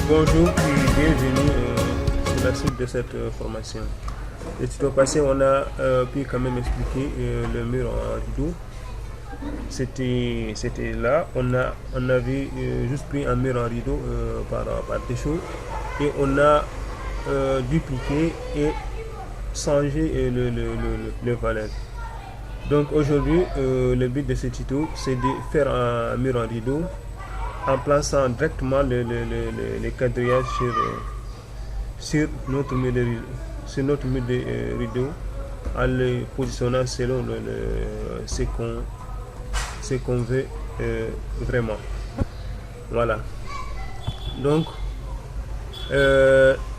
Bonjour et bienvenue sur la suite de cette formation. Le tuto passé, on a pu quand même expliquer le mur en rideau. C'était là, on avait juste pris un mur en rideau par défaut et on a dupliqué et changé le valeur. Donc aujourd'hui, le but de ce tuto, c'est de faire un mur en rideau en plaçant directement les quadrillages sur notre mur de rideau, en les positionnant selon ce qu'on veut vraiment. Voilà. Donc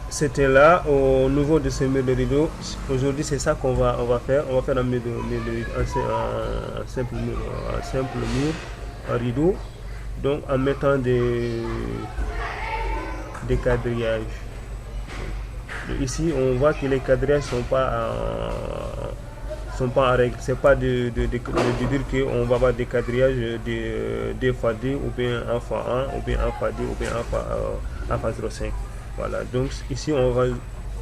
c'était là au niveau de ce mur de rideau. Aujourd'hui c'est ça qu'on va faire. On va faire un simple mur en rideau. Donc en mettant des quadrillages. Ici on voit que les quadrillages sont pas en règle. C'est pas de dire qu'on va avoir des quadrillages de 2 x 2 ou bien 1 x 1 ou bien 1 x 2 ou bien 1 x 0,5. Voilà, donc ici on va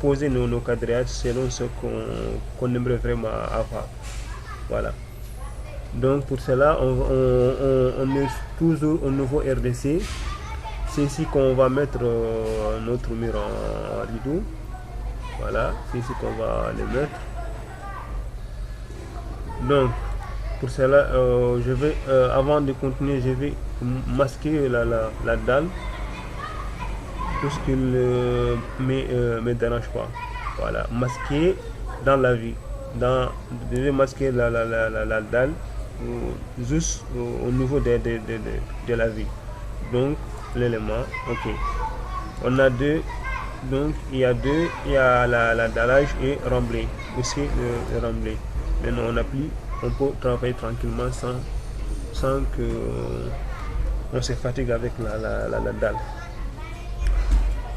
poser nos quadrillages selon ce qu'on aimerait vraiment avoir. Voilà. Donc pour cela, on est toujours au niveau RDC. C'est ici qu'on va mettre notre mur en rideau. Voilà, c'est ici qu'on va le mettre. Donc pour cela, je vais avant de continuer, je vais masquer la dalle pour ce qu'il ne me dérange pas. Voilà, masquer dans la vie. Je vais masquer la dalle juste au niveau de la vie. Donc l'élément, ok. On a deux, donc il y a la dallage et remblai, aussi le remblai. Maintenant on peut travailler tranquillement sans que on se fatigue avec la dalle.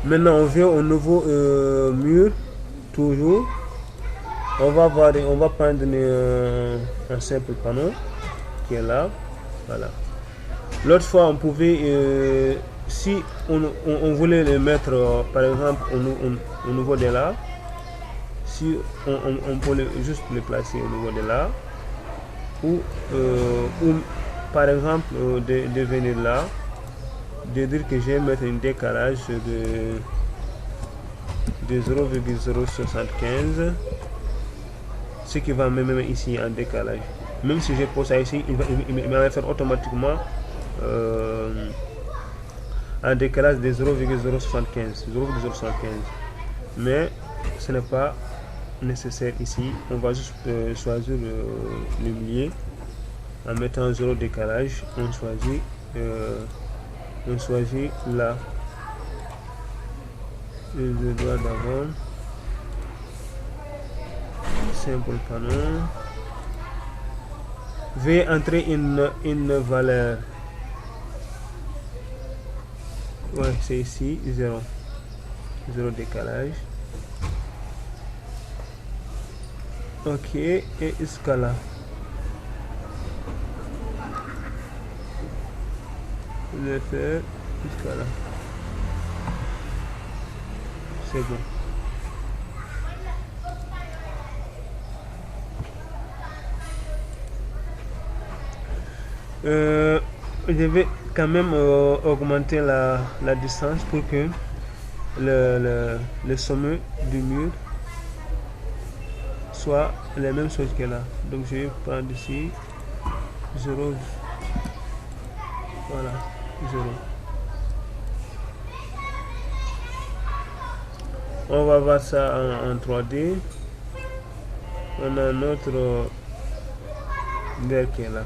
Maintenant on vient au nouveau mur, toujours. On va prendre un simple panneau qui est là. Voilà. L'autre fois, on pouvait, si on voulait le mettre, par exemple, au niveau de là, si on peut juste le placer au niveau de là, ou par exemple, de venir là, de dire que je vais mettre un décalage de 0,075. Ce qui va me mettre ici en décalage. Même si je pose ça ici, il va faire automatiquement un décalage de 0,075. Mais ce n'est pas nécessaire ici. On va juste choisir le milieu en mettant 0 décalage. On choisit là. Le doigt d'avant. Simple panneau. Veuillez entrer une valeur. Ouais, c'est ici 0 décalage. Ok, et escala. Je vais faire escala. C'est bon. Je vais quand même augmenter la distance pour que le sommet du mur soit la même chose que là. Donc je vais prendre ici 0. Voilà, 0. On va voir ça en 3D. On a notre verre qui est là.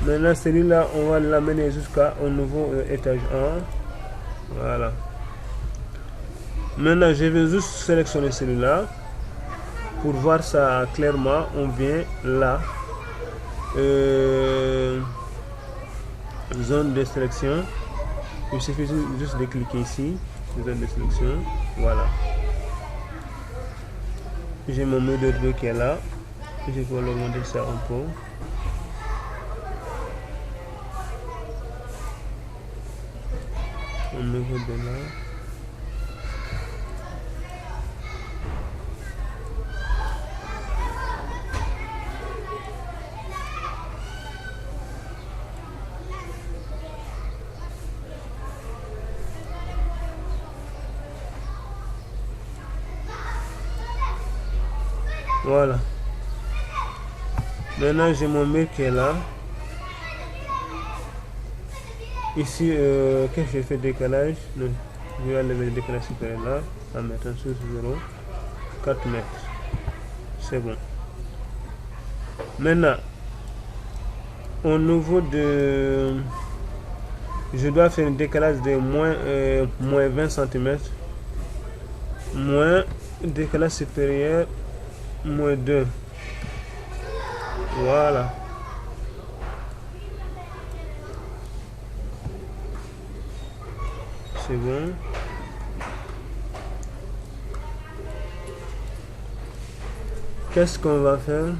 Maintenant celui-là on va l'amener jusqu'au nouveau étage 1. Voilà. Maintenant je vais juste sélectionner celui-là. Pour voir ça clairement, on vient là. Zone de sélection. Il suffit juste de cliquer ici. Zone de sélection. Voilà. J'ai mon mur de rideau qui est là. Je vais l'augmenter ça un peu. au niveau de là. Voilà. Maintenant, j'ai mon mur qui est là. Ici, qu'est-ce que j'ai fait décalage? Non, je vais enlever le décalage supérieur là en mettant sur 0, 4 mètres. C'est bon. Maintenant, au niveau de... Je dois faire un décalage de moins 20 cm. Moins décalage supérieur, moins 2. Voilà. C'est bon. Qu'est-ce qu'on va faire?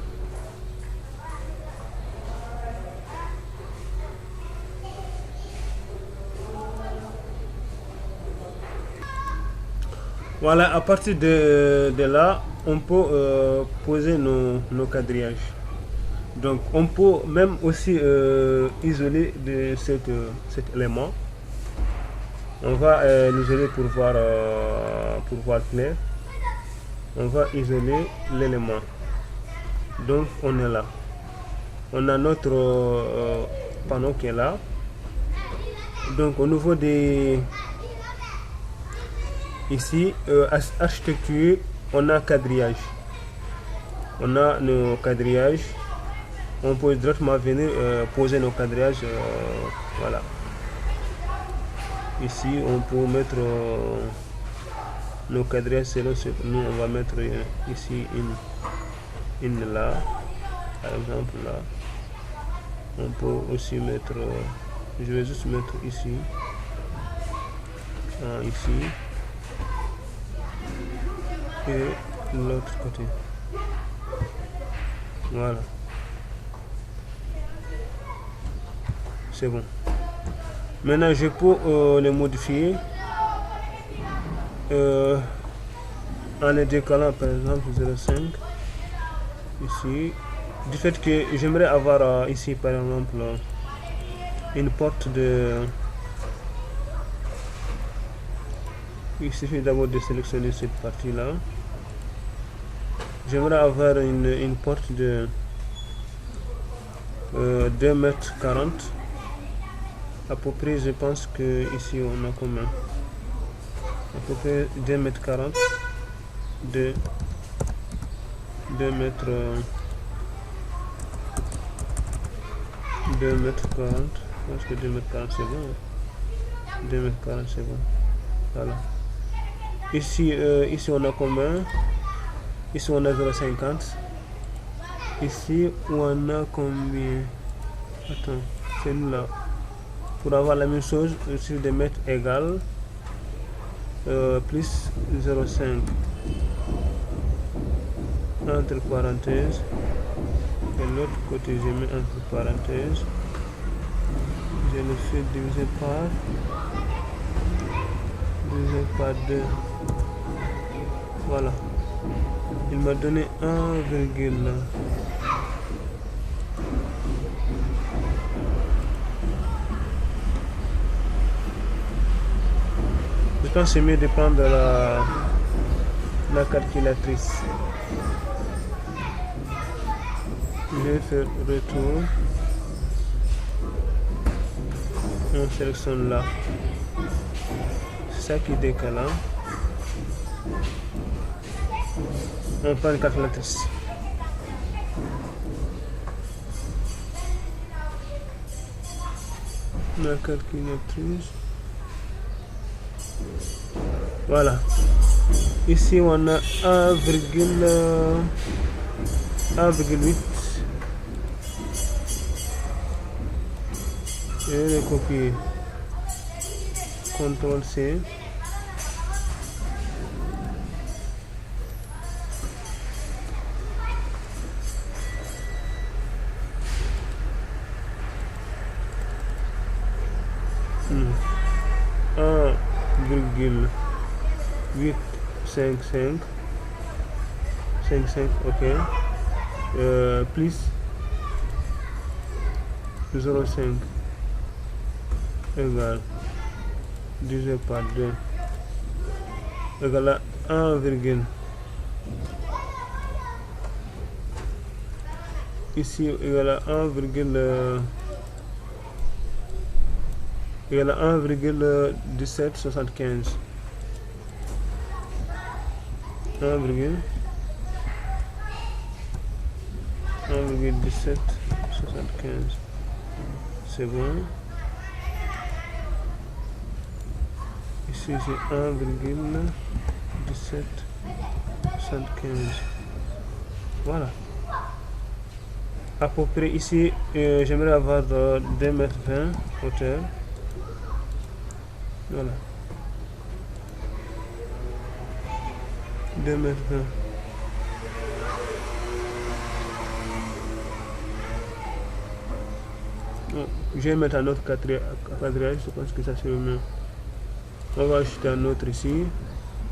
Voilà, à partir de là, on peut poser nos quadrillages. Donc, on peut même aussi isoler de cet élément. On va l'isoler pour voir clair. On va isoler l'élément. Donc, on est là. On a notre panneau qui est là. Donc, au niveau des... Ici, architecture, on a quadrillage. On a nos quadrillages. On peut directement venir poser nos quadrillages. Voilà. Ici, on peut mettre nos quadrillages selon ce que nous, on va mettre ici une là. Par exemple, là. On peut aussi mettre... je vais juste mettre ici. Ici. Et l'autre côté. Voilà. C'est bon. Maintenant, je peux les modifier en les décalant, par exemple 0,5 ici. Du fait que j'aimerais avoir ici, par exemple, une porte de... Il suffit d'abord de sélectionner cette partie-là. J'aimerais avoir une porte de 2,40 mètres. À peu près, je pense que ici on a combien? À peu près 2,40 mètres. 2 mètres 2 mètres 40. Je pense que 2 mètres 40 c'est bon. 2 mètres 40 c'est bon. Voilà. Ici, ici on a combien? Ici on a 0,50. Ici on a combien? Attends, c'est nous là. Pour avoir la même chose, sur des mètres égales plus 0,5 entre parenthèses. Et l'autre côté, je mets entre parenthèses. Je le fais diviser par 2. Voilà. Il m'a donné 1,. Je pense que c'est mieux de prendre la calculatrice. Je vais faire retour. On sélectionne là. C'est ça qui décale. On prend une calculatrice. La calculatrice. Voilà. Ici on a 1,8. Je vais le copier. CTRL C. 1,855 ok, plus 0,5 égale divisé par 2 égale à 1, ici égale à 1,1775 1,1775 c'est bon. Ici c'est 1,1775. Voilà. À peu près ici, j'aimerais avoir 2,20 m hauteur. Voilà. 2,20 m. Je vais mettre un autre quatriage, je pense que ça serait mieux. On va ajouter un autre ici,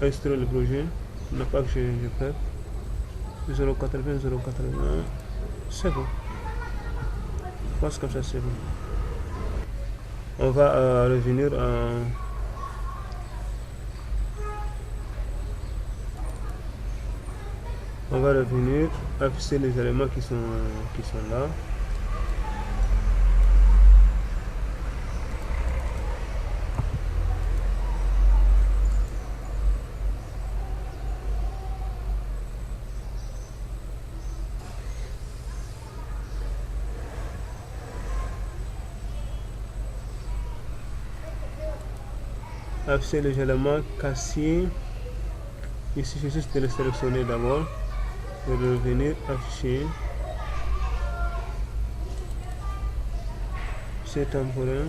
instruire le projet, n'a pas que je prête. 0,80, 0,81, c'est bon. Je pense comme ça c'est bon. On va revenir afficher les éléments qui sont là. Afficher les éléments cassés. Ici, je juste de les sélectionner d'abord. Et de revenir afficher. C'est temporaire.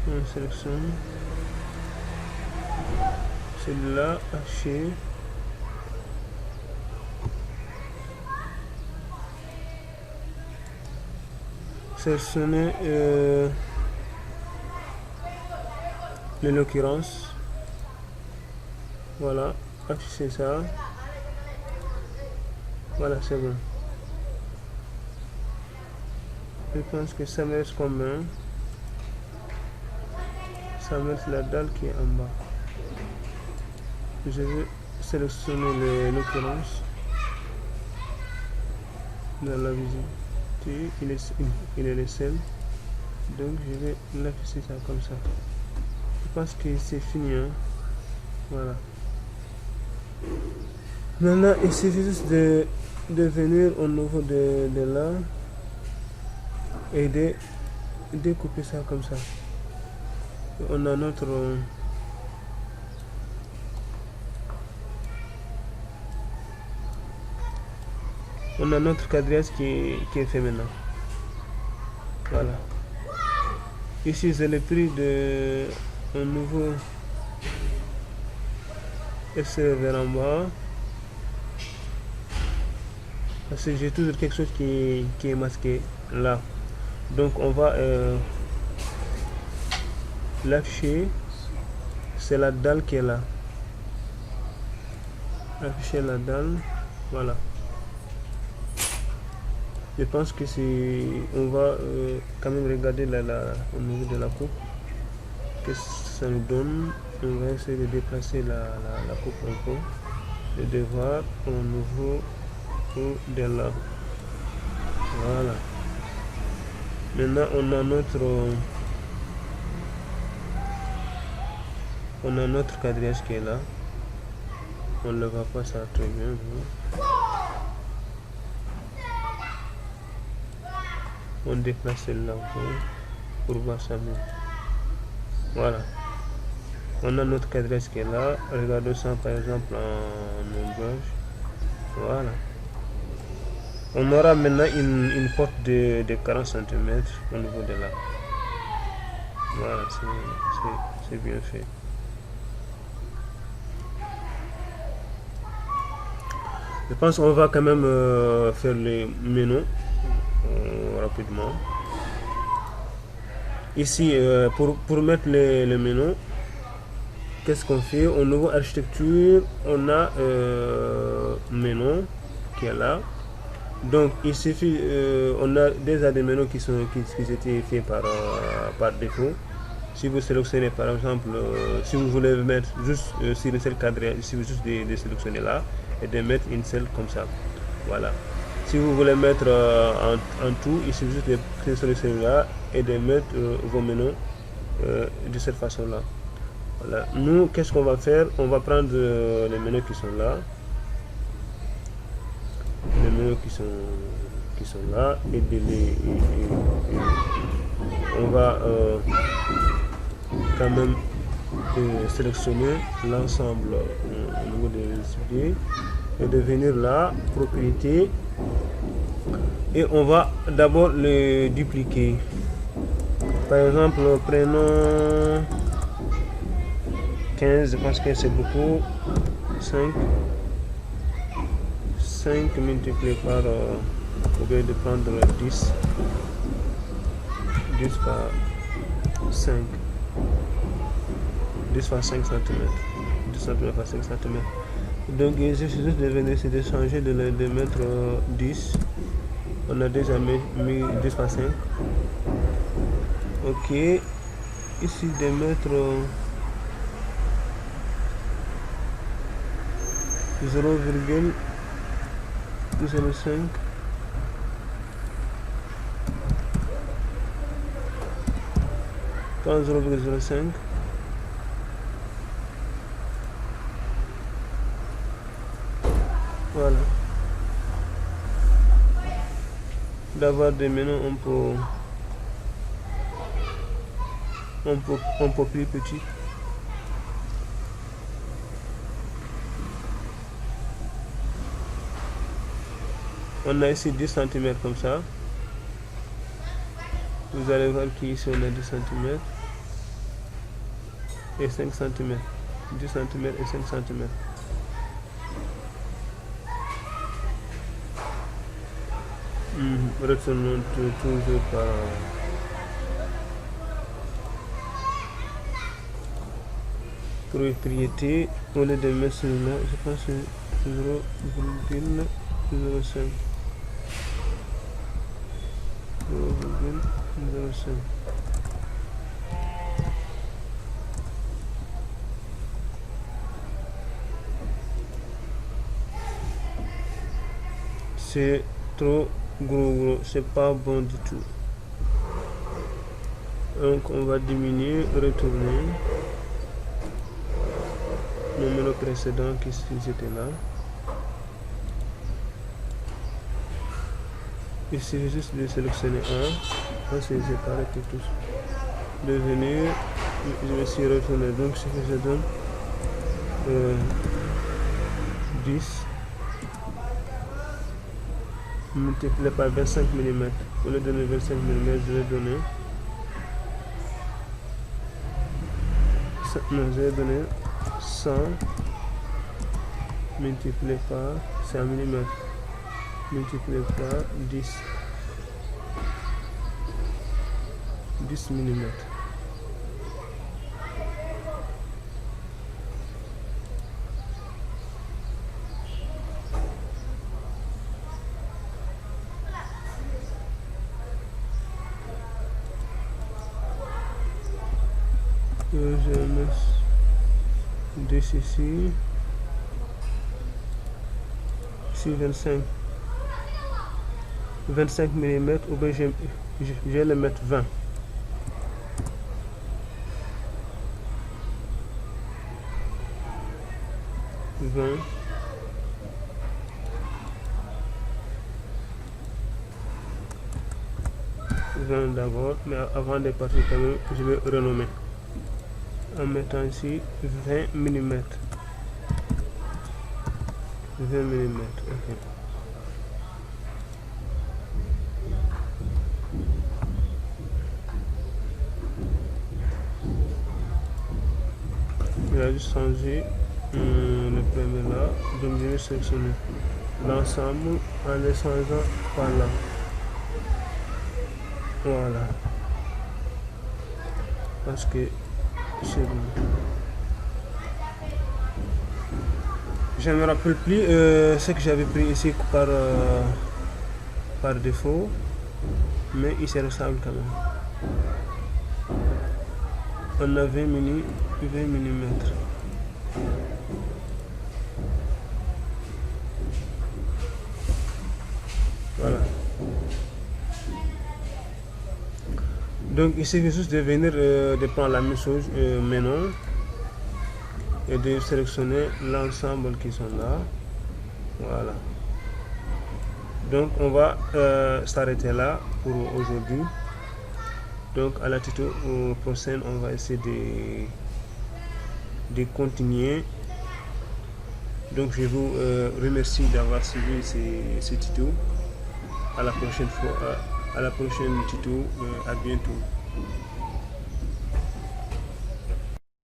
On sélectionne. Celui-là, afficher. Sélectionner l'occurrence. Voilà, afficher ça. Voilà, c'est bon. Je pense que ça me reste combien? Ça me reste la dalle qui est en bas. Je vais sélectionner l'occurrence dans la visite. Il est le seul, donc je vais l'afficher ça comme ça. Je pense que c'est fini, hein? Voilà. Maintenant il suffit juste de venir au niveau de là et de découper ça comme ça. On a notre quadrillage qui est fait maintenant. Voilà. Ici c'est le prix de un nouveau extérieur vers en bas. Parce que j'ai toujours quelque chose qui est masqué là. Donc on va l'afficher. C'est la dalle qui est là. Afficher la dalle. Voilà. Je pense que si on va quand même regarder au niveau de la coupe, que ça nous donne. On va essayer de déplacer la coupe un peu et de voir au niveau de là. Voilà. Maintenant on a notre quadrillage qui est là. On ne le voit pas ça très bien. On déplace là pour voir ça mieux. Voilà. On a notre quadrillage qui est là. Regardons ça par exemple en ombrage. Voilà. On aura maintenant une porte de 40 cm au niveau de là. Voilà, c'est bien fait. Je pense qu'on va quand même faire les menus rapidement. Ici, pour mettre les menus, qu'est-ce qu'on fait? Au niveau architecture, on a menu qui est là. Donc il suffit, on a déjà des menus qui étaient faits par défaut. Si vous sélectionnez par exemple, si vous voulez mettre juste sur une seule cadre, il suffit juste de sélectionner là et de mettre une seule comme ça. Voilà. Si vous voulez mettre en tout, il suffit juste de sélectionner là et de mettre vos menus de cette façon là. Voilà. Nous, qu'est-ce qu'on va faire? On va prendre les menus qui sont là. Les menus qui sont là et on va quand même sélectionner l'ensemble au niveau des idées et de venir là, propriété, et on va d'abord le dupliquer. Par exemple, prenons 15, je pense que c'est beaucoup. 5 multiplié par au lieu de prendre 10 par 5, 10 par 5 cm, 10 cm par 5 cm. Donc il suffit juste de venir ici, de changer, de mettre 10. On a déjà mis 10 par 5. Ok, ici de mettre 0,05. Quand 0,05. Voilà. D'avoir des menus un peu plus petit. On a ici 10 cm comme ça. Vous allez voir qu'ici on a 10 cm et 5 cm. 10 cm et 5 cm. Retournons toujours par propriété. Au lieu de mettre celui-là, je pense que c'est 0,05. 0,05. C'est trop gros, c'est pas bon du tout. Donc on va diminuer, retourner le menu précédent qui était là. Il suffit juste de sélectionner un, c'est séparé pour tous. De venir, je me suis retourné, donc ce que je donne 10 multiplié par 25 mm. Au lieu de donner 25 mm, je vais donner je vais donner 100 multiplié par 100 mm multiplié par 10 mm. Je mets 10 ici, 25 mm, ou bien je vais le mettre 20. 20 d'abord, mais avant de partir quand même, je vais renommer en mettant ici 20 mm. 20 mm, ok. Il a juste changé le premier là, donc je vais sélectionner l'ensemble en les changeant par là. Voilà. Parce que c'est bon. Je ne me rappelle plus ce que j'avais pris ici par défaut, mais il se ressemble quand même. On a 20 mm. Voilà. Donc il suffit juste de venir de prendre la même chose maintenant et de sélectionner l'ensemble qui sont là. Voilà. Donc on va s'arrêter là pour aujourd'hui. Donc à la tuto prochaine, on va essayer de continuer. Donc je vous remercie d'avoir suivi ces tutos. À la prochaine fois, à la prochaine tuto, à bientôt.